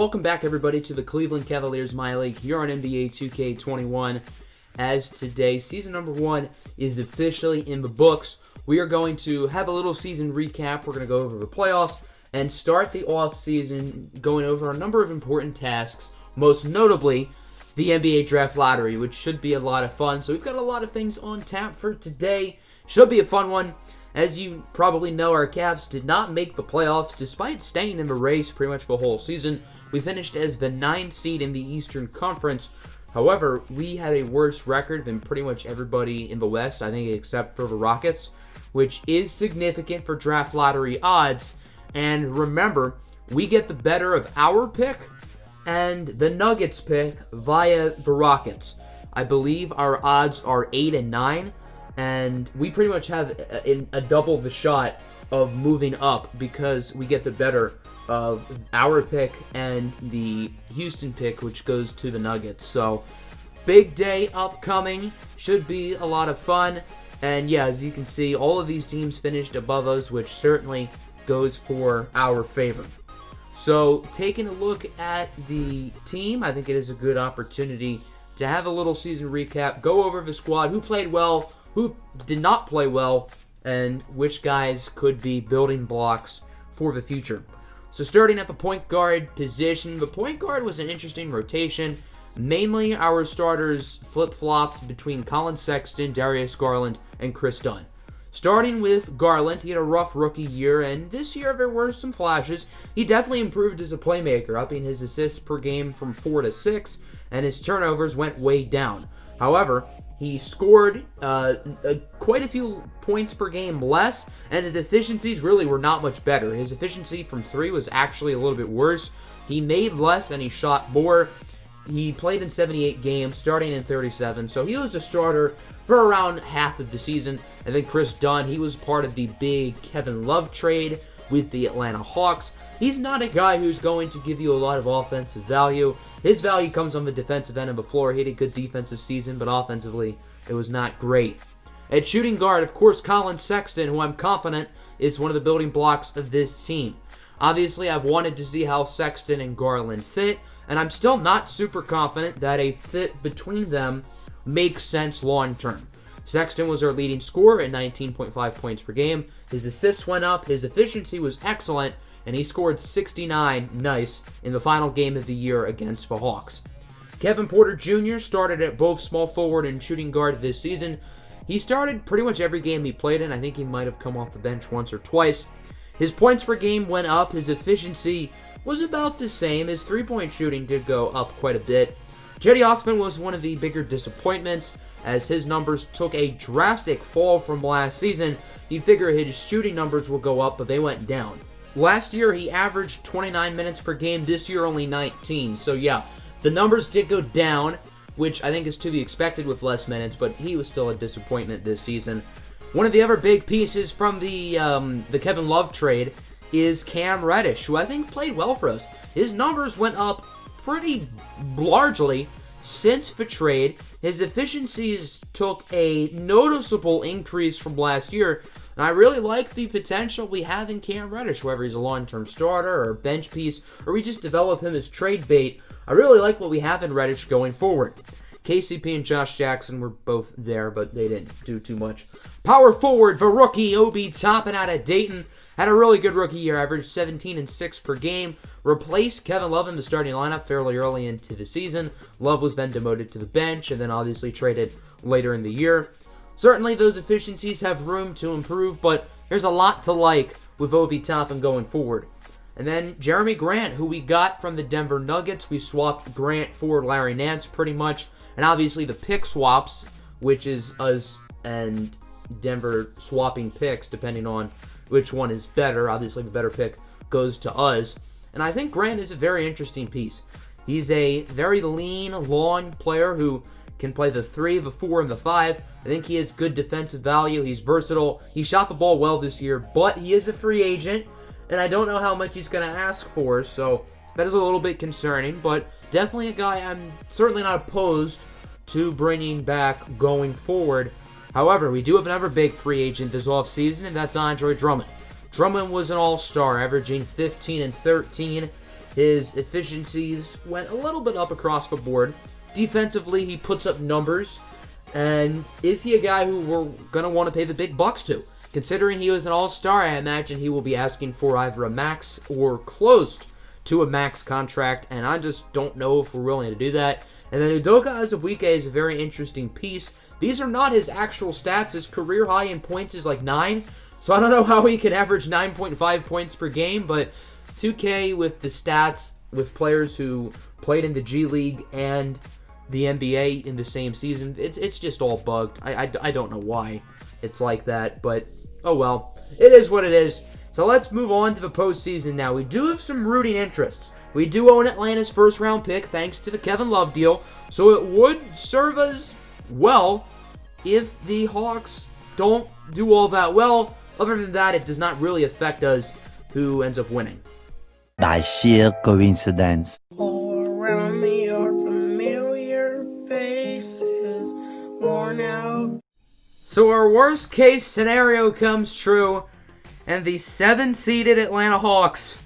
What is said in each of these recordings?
Welcome back, everybody, to the Cleveland Cavaliers MyLeague here on NBA2K21. As today, season number 1 is officially in the books. We are going to have a little season recap. We're going to go over the playoffs and start the offseason going over a number of important tasks, most notably the NBA Draft Lottery, which should be a lot of fun. So we've got a lot of things on tap for today. Should be a fun one. As you probably know, our Cavs did not make the playoffs despite staying in the race pretty much the whole season. We finished as the 9th seed in the Eastern Conference. However, we had a worse record than pretty much everybody in the West, I think except for the Rockets, which is significant for draft lottery odds. And remember, we get the better of our pick and the Nuggets pick via the Rockets. I believe our odds are 8 and 9. And we pretty much have a double the shot of moving up because we get the better of our pick and the Houston pick, which goes to the Nuggets. So, big day upcoming. Should be a lot of fun. And yeah, as you can see, all of these teams finished above us, which certainly goes for our favor. So, taking a look at the team, I think it is a good opportunity to have a little season recap, go over the squad, who played well, who did not play well, and which guys could be building blocks for the future. So starting at the point guard position, the point guard was an interesting rotation. Mainly our starters flip-flopped between Colin Sexton, Darius Garland, and Chris Dunn. Starting with Garland, he had a rough rookie year, and this year there were some flashes. He definitely improved as a playmaker, upping his assists per game from 4 to 6, and his turnovers went way down. However, he scored quite a few points per game less, and his efficiencies really were not much better. His efficiency from 3 was actually a little bit worse. He made less and he shot more. He played in 78 games, starting in 37, so he was a starter for around half of the season. And then Chris Dunn, he was part of the big Kevin Love trade with the Atlanta Hawks. He's not a guy who's going to give you a lot of offensive value. His value comes on the defensive end of the floor. He had a good defensive season, but offensively, it was not great. At shooting guard, of course, Colin Sexton, who I'm confident is one of the building blocks of this team. Obviously, I've wanted to see how Sexton and Garland fit, and I'm still not super confident that a fit between them makes sense long term. Sexton was our leading scorer at 19.5 points per game. His assists went up, his efficiency was excellent, and he scored 69 nice in the final game of the year against the Hawks. Kevin Porter Jr. started at both small forward and shooting guard this season. He started pretty much every game he played in. I think he might have come off the bench once or twice. His points per game went up, his efficiency was about the same. His three-point shooting did go up quite a bit. Cedi Osman was one of the bigger disappointments, as his numbers took a drastic fall from last season. You'd figure his shooting numbers will go up, but they went down. Last year, he averaged 29 minutes per game. This year, only 19. So yeah, the numbers did go down, which I think is to be expected with less minutes, but he was still a disappointment this season. One of the other big pieces from the Kevin Love trade is Cam Reddish, who I think played well for us. His numbers went up pretty largely since the trade. His efficiencies took a noticeable increase from last year, and I really like the potential we have in Cam Reddish, whether he's a long-term starter or a bench piece, or we just develop him as trade bait. I really like what we have in Reddish going forward. KCP and Josh Jackson were both there, but they didn't do too much. Power forward, the rookie Obi Toppin out of Dayton, had a really good rookie year, averaged 17 and 6 per game, replaced Kevin Love in the starting lineup fairly early into the season. Love was then demoted to the bench and then obviously traded later in the year. Certainly those efficiencies have room to improve, but there's a lot to like with Obi Toppin going forward. And then Jeremy Grant, who we got from the Denver Nuggets. We swapped Grant for Larry Nance pretty much. And obviously the pick swaps, which is us and Denver swapping picks depending on which one is better. Obviously the better pick goes to us. And I think Grant is a very interesting piece. He's a very lean, long player who can play the 3, the 4, and the 5. I think he has good defensive value. He's versatile. He shot the ball well this year, but he is a free agent, and I don't know how much he's going to ask for, so that is a little bit concerning, but definitely a guy I'm certainly not opposed to bringing back going forward. However, we do have another big free agent this offseason, and that's Andre Drummond. Drummond was an all-star, averaging 15 and 13 His efficiencies went a little bit up across the board. Defensively, he puts up numbers. And is he a guy who we're going to want to pay the big bucks to? Considering he was an all-star, I imagine he will be asking for either a max or close to a max contract, and I just don't know if we're willing to do that. And then Udoka Azawika is a very interesting piece. These are not his actual stats. His career high in points is like 9, so I don't know how he can average 9.5 points per game, but 2K with the stats with players who played in the G League and the NBA in the same season, it's just all bugged. I don't know why it's like that, but oh well. It is what it is. So let's move on to the postseason now. We do have some rooting interests. We do own Atlanta's first-round pick thanks to the Kevin Love deal, so it would serve us well if the Hawks don't do all that well. Other than that, it does not really affect us who ends up winning. By sheer coincidence. All around me are familiar faces, worn out. So our worst case scenario comes true, and the 7-seeded Atlanta Hawks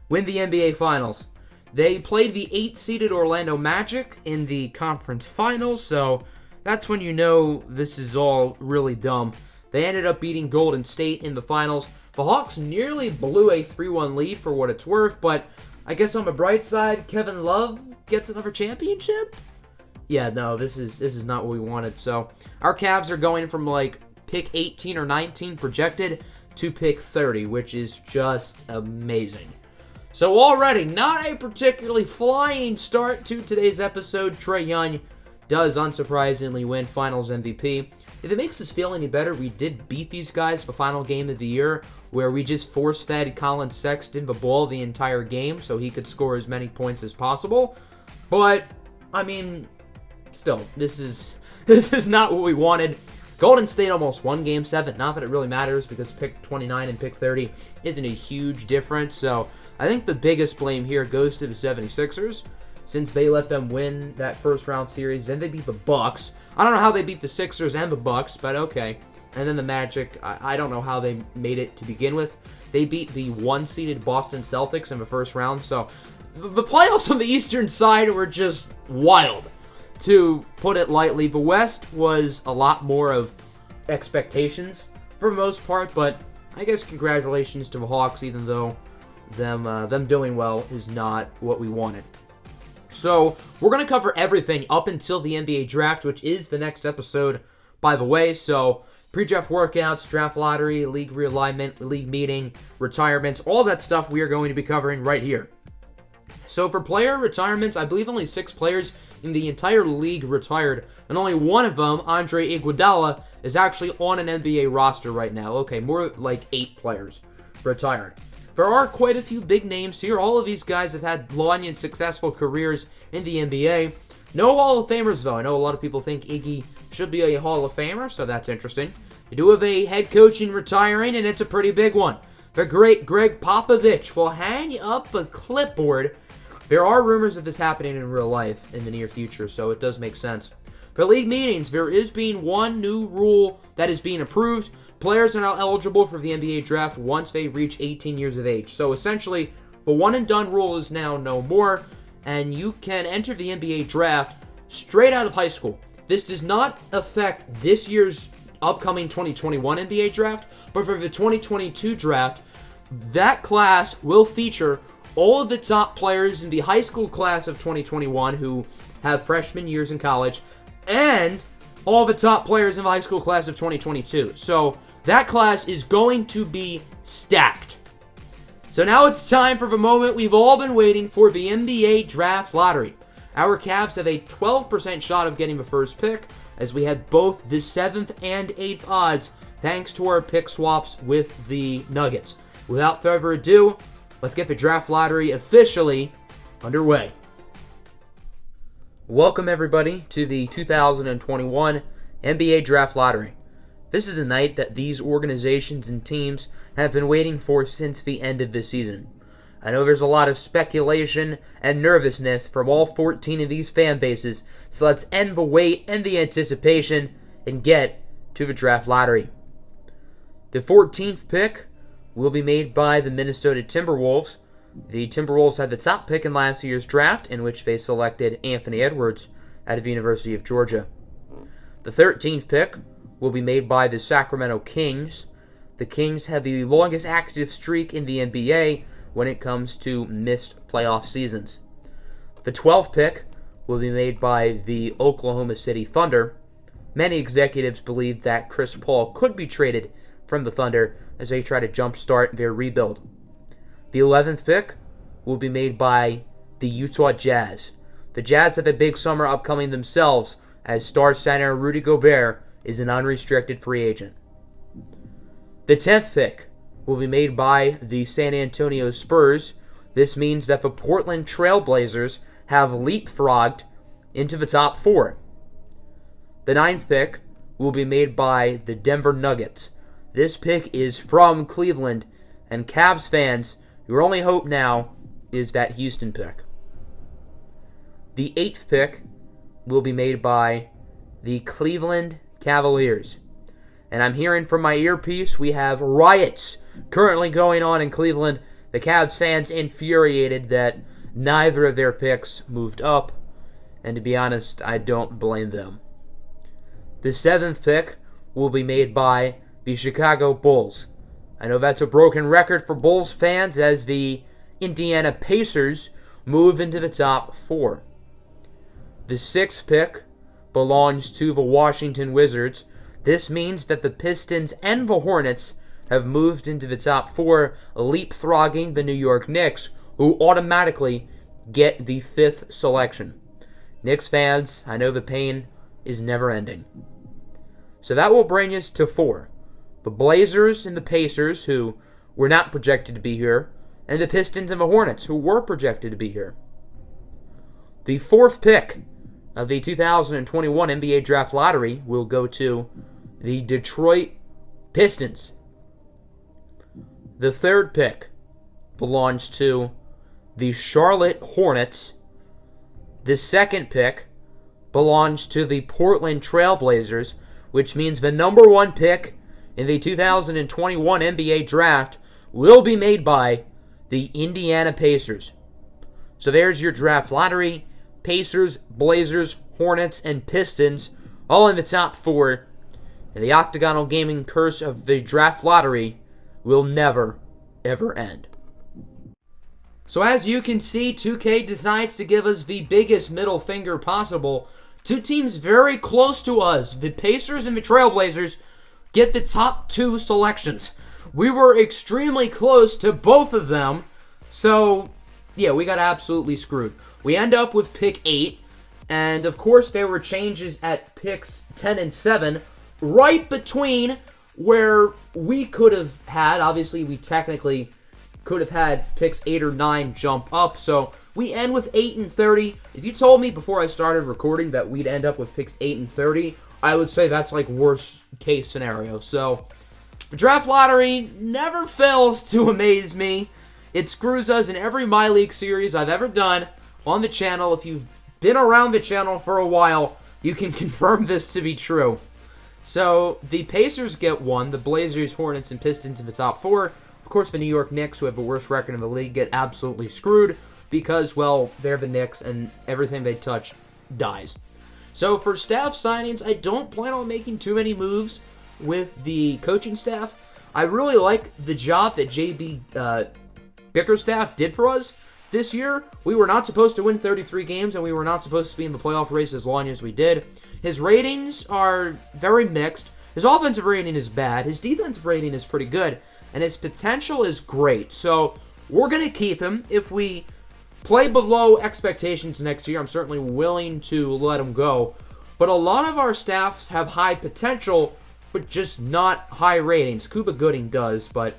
win the NBA Finals. They played the 8-seeded Orlando Magic in the conference finals, so that's when you know this is all really dumb. They ended up beating Golden State in the finals. The Hawks nearly blew a 3-1 lead for what it's worth, but I guess on the bright side, Kevin Love gets another championship? Yeah, no, this is not what we wanted. So our Cavs are going from like pick 18 or 19 projected to pick 30, which is just amazing. So already, not a particularly flying start to today's episode. Trae Young does unsurprisingly win Finals MVP. If it makes us feel any better, we did beat these guys for final game of the year, where we just force-fed Colin Sexton the ball the entire game so he could score as many points as possible. But, I mean, still, this is not what we wanted. Golden State almost won Game 7. Not that it really matters because pick 29 and pick 30 isn't a huge difference. So I think the biggest blame here goes to the 76ers since they let them win that first-round series. Then they beat the Bucks. I don't know how they beat the Sixers and the Bucks, but okay. And then the Magic, I don't know how they made it to begin with. They beat the 1-seeded Boston Celtics in the first round. So the playoffs on the Eastern side were just wild. To put it lightly, the West was a lot more of expectations for the most part, but I guess congratulations to the Hawks, even though them doing well is not what we wanted. So we're going to cover everything up until the NBA draft, which is the next episode, by the way. So pre-draft workouts, draft lottery, league realignment, league meeting, retirements, all that stuff we are going to be covering right here. So for player retirements, I believe only 6 players in the entire league retired, and only one of them, Andre Iguodala, is actually on an NBA roster right now. Okay, more like 8 players retired. There are quite a few big names here. All of these guys have had long and successful careers in the NBA. No Hall of Famers, though. I know a lot of people think Iggy should be a Hall of Famer, so that's interesting. We do have a head coaching retiring, and it's a pretty big one. The great Greg Popovich will hang up a clipboard. There are rumors of this happening in real life in the near future, so it does make sense. For league meetings, there is being one new rule that is being approved. Players are now eligible for the NBA draft once they reach 18 years of age. So essentially, the one-and-done rule is now no more, and you can enter the NBA draft straight out of high school. This does not affect this year's upcoming 2021 NBA draft, but for the 2022 draft, that class will feature all of the top players in the high school class of 2021 who have freshman years in college, and all the top players in the high school class of 2022. So that class is going to be stacked. So now it's time for the moment we've all been waiting for, the NBA draft lottery. Our Cavs have a 12% shot of getting the first pick, as we had both the 7th and 8th odds thanks to our pick swaps with the Nuggets. Without further ado, let's get the draft lottery officially underway. Welcome everybody to the 2021 NBA Draft Lottery. This is a night that these organizations and teams have been waiting for since the end of the season. I know there's a lot of speculation and nervousness from all 14 of these fan bases, so let's end the wait and the anticipation and get to the draft lottery. The 14th pick will be made by the Minnesota Timberwolves. The Timberwolves had the top pick in last year's draft, in which they selected Anthony Edwards out of the University of Georgia. The 13th pick will be made by the Sacramento Kings. The Kings have the longest active streak in the NBA when it comes to missed playoff seasons. The 12th pick will be made by the Oklahoma City Thunder. Many executives believe that Chris Paul could be traded from the Thunder as they try to jumpstart their rebuild. The 11th pick will be made by the Utah Jazz. The Jazz have a big summer upcoming themselves, as star center Rudy Gobert is an unrestricted free agent. The 10th pick will be made by the San Antonio Spurs. This means that the Portland Trail Blazers have leapfrogged into the top 4. The 9th pick will be made by the Denver Nuggets. This pick is from Cleveland, and Cavs fans, your only hope now is that Houston pick. The 8th pick will be made by the Cleveland Cavaliers. And I'm hearing from my earpiece, we have riots currently going on in Cleveland. The Cavs fans infuriated that neither of their picks moved up. And to be honest, I don't blame them. The 7th pick will be made by the Chicago Bulls. I know that's a broken record for Bulls fans as the Indiana Pacers move into the top 4. The 6th pick belongs to the Washington Wizards. This means that the Pistons and the Hornets have moved into the top 4, leapfrogging the New York Knicks, who automatically get the 5th selection. Knicks fans, I know the pain is never ending. So that will bring us to 4. The Blazers and the Pacers, who were not projected to be here, and the Pistons and the Hornets, who were projected to be here. The 4th pick of the 2021 NBA Draft Lottery will go to the Detroit Pistons. The 3rd pick belongs to the Charlotte Hornets. The 2nd pick belongs to the Portland Trail Blazers, which means the number 1 pick in the 2021 NBA Draft will be made by the Indiana Pacers. So there's your draft lottery. Pacers, Blazers, Hornets, and Pistons all in the top 4. And the octagonal gaming curse of the draft lottery will never, ever end. So as you can see, 2K decides to give us the biggest middle finger possible. 2 teams very close to us, the Pacers and the Trailblazers, get the top 2 selections. We were extremely close to both of them, so yeah, we got absolutely screwed. We end up with pick 8, and of course there were changes at picks 10 and 7, right between where we could have had, obviously we technically could have had picks 8 or 9 jump up, so we end with 8 and 30. If you told me before I started recording that we'd end up with picks 8 and 30, I would say that's like worst case scenario. So the draft lottery never fails to amaze me. It screws us in every MyLeague series I've ever done on the channel. If you've been around the channel for a while, you can confirm this to be true. So the Pacers get 1, the Blazers, Hornets, and Pistons in the top 4. Of course, the New York Knicks, who have the worst record in the league, get absolutely screwed because, well, they're the Knicks and everything they touch dies. So for staff signings, I don't plan on making too many moves with the coaching staff. I really like the job that JB Bickerstaff did for us this year. We were not supposed to win 33 games, and we were not supposed to be in the playoff race as long as we did. His ratings are very mixed. His offensive rating is bad. His defensive rating is pretty good, and his potential is great. So we're going to keep him. If we play below expectations next year, I'm certainly willing to let him go. But a lot of our staffs have high potential, but just not high ratings. Cuba Gooding does, but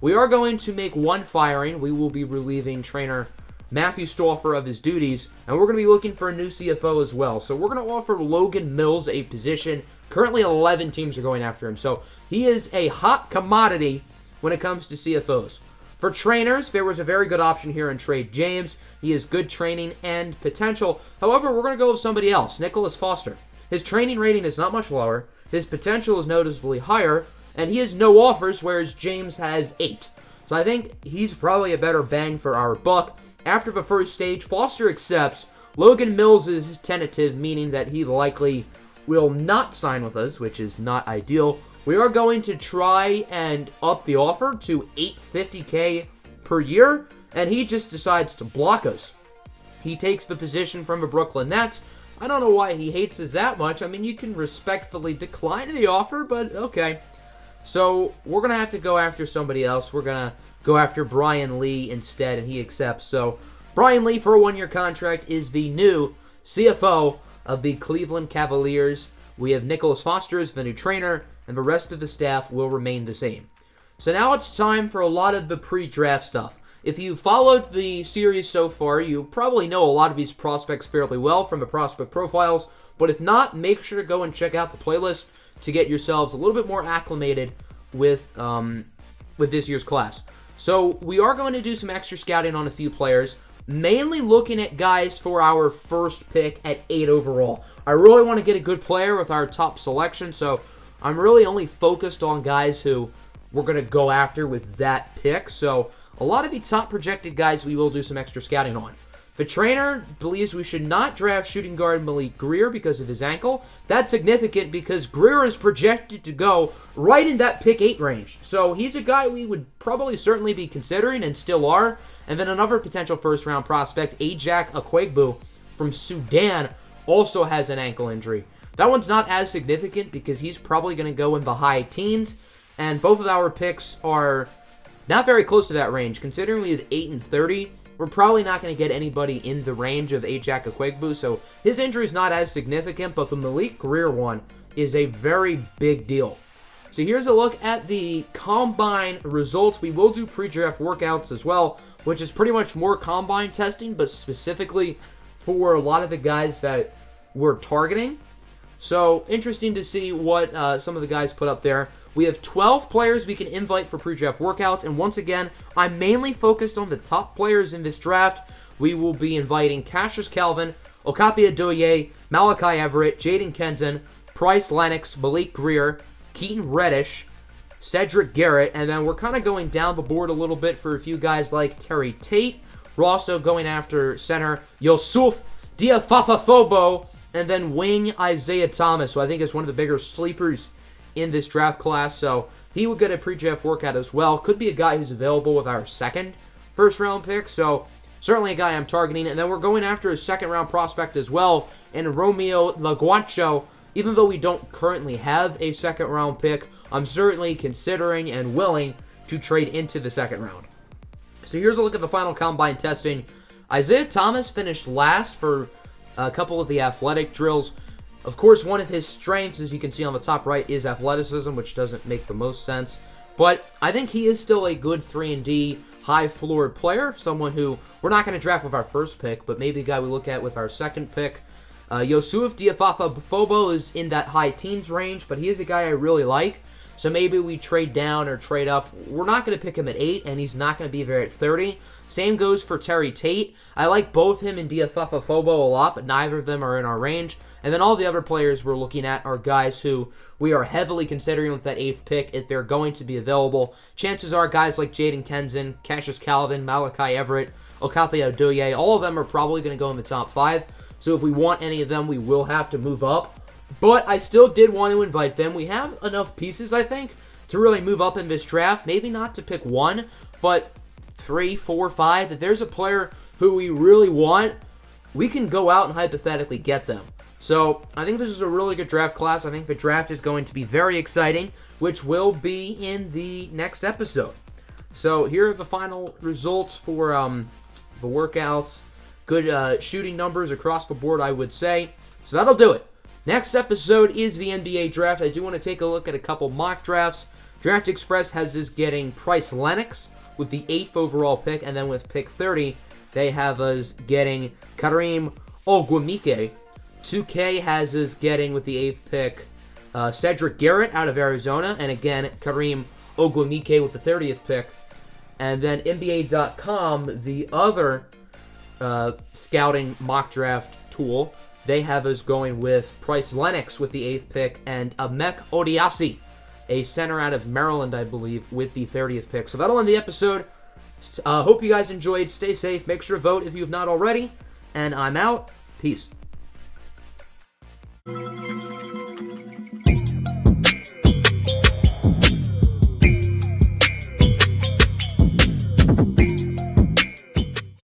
we are going to make one firing. We will be relieving trainer Matthew Stauffer of his duties, and we're going to be looking for a new CFO as well. So we're going to offer Logan Mills a position. Currently 11 teams are going after him, so he is a hot commodity when it comes to CFOs. For trainers, there was a very good option here in Trade James. He has good training and potential. However, we're going to go with somebody else, Nicholas Foster. His training rating is not much lower. His potential is noticeably higher, and he has no offers, whereas James has 8. So I think he's probably a better bang for our buck. After the first stage, Foster accepts. Logan Mills is tentative, meaning that he likely will not sign with us, which is not ideal. We are going to try and up the offer to $850K per year, and he just decides to block us. He takes the position from the Brooklyn Nets. I don't know why he hates us that much. I mean, you can respectfully decline the offer, but okay. So we're going to have to go after somebody else. We're going to go after Brian Lee instead, and he accepts. So Brian Lee, for a one-year contract, is the new CFO of the Cleveland Cavaliers. We have Nicholas Foster as the new trainer, and the rest of the staff will remain the same. So now it's time for a lot of the pre-draft stuff. If you followed the series so far, you probably know a lot of these prospects fairly well from the prospect profiles, but if not, make sure to go and check out the playlist to get yourselves a little bit more acclimated with this year's class. So we are going to do some extra scouting on a few players, mainly looking at guys for our first pick at 8 overall. I really want to get a good player with our top selection, so I'm really only focused on guys who we're going to go after with that pick. So a lot of the top projected guys we will do some extra scouting on. The trainer believes we should not draft shooting guard Malik Greer because of his ankle. That's significant because Greer is projected to go right in that pick 8 range. So he's a guy we would probably certainly be considering and still are. And then another potential first-round prospect, Ajak Akwegbu from Sudan, also has an ankle injury. That one's not as significant because he's probably going to go in the high teens. And both of our picks are not very close to that range. Considering we have 8 and 30, we're probably not going to get anybody in the range of Ajak Akwegbu, so his injury is not as significant, but the Malik Greer one is a very big deal. So here's a look at the combine results. We will do pre-draft workouts as well, which is pretty much more combine testing, but specifically for a lot of the guys that we're targeting. So interesting to see what some of the guys put up there. We have 12 players we can invite for pre-draft workouts, and once again, I'm mainly focused on the top players in this draft. We will be inviting Cassius Calvin, Okapi Adoye, Malachi Everett, Jaden Kenson, Price Lennox, Malik Greer, Keaton Reddish, Cedric Garrett, and then we're kind of going down the board a little bit for a few guys like Terry Tate. We're also going after center Yusuf Diafafafobo, and then wing Isaiah Thomas, who I think is one of the bigger sleepers in this draft class, so he would get a pre-draft workout as well. Could be a guy who's available with our second first-round pick, so certainly a guy I'm targeting. And then we're going after a second-round prospect as well, and Romeo Laguancho. Even though we don't currently have a second-round pick, I'm certainly considering and willing to trade into the second round. So here's a look at the final combine testing. Isaiah Thomas finished last for a couple of the athletic drills. Of course, one of his strengths, as you can see on the top right, is athleticism, which doesn't make the most sense. But I think he is still a good 3-and-D, high-floored player, someone who we're not going to draft with our first pick, but maybe a guy we look at with our second pick. Yusuf Diafafa-Bofobo is in that high teens range, but he is a guy I really like. So maybe we trade down or trade up. We're not going to pick him at 8, and he's not going to be there at 30. Same goes for Terry Tate. I like both him and Diafafa-Fobo a lot, but neither of them are in our range. And then all the other players we're looking at are guys who we are heavily considering with that 8th pick if they're going to be available. Chances are guys like Jaden Kenson, Cassius Calvin, Malachi Everett, Okapi Adoye, all of them are probably going to go in the top 5. So if we want any of them, we will have to move up. But I still did want to invite them. We have enough pieces, I think, to really move up in this draft. Maybe not to pick 1, but 3, 4, 5. If there's a player who we really want, we can go out and hypothetically get them. So I think this is a really good draft class. I think the draft is going to be very exciting, which will be in the next episode. So here are the final results for the workouts. Good shooting numbers across the board, I would say. So that'll do it. Next episode is the NBA draft. I do want to take a look at a couple mock drafts. Draft Express has us getting Price Lennox with the 8th overall pick, and then with pick 30, they have us getting Kareem Ogwumike. 2K has us getting, with the 8th pick, Cedric Garrett out of Arizona, and again, Kareem Ogwumike with the 30th pick. And then NBA.com, the other scouting mock draft tool, they have us going with Price Lennox with the 8th pick and Amek Odiasi a center out of Maryland, I believe, with the 30th pick. So that'll end the episode. Hope you guys enjoyed. Stay safe. Make sure to vote if you have not already. And I'm out. Peace.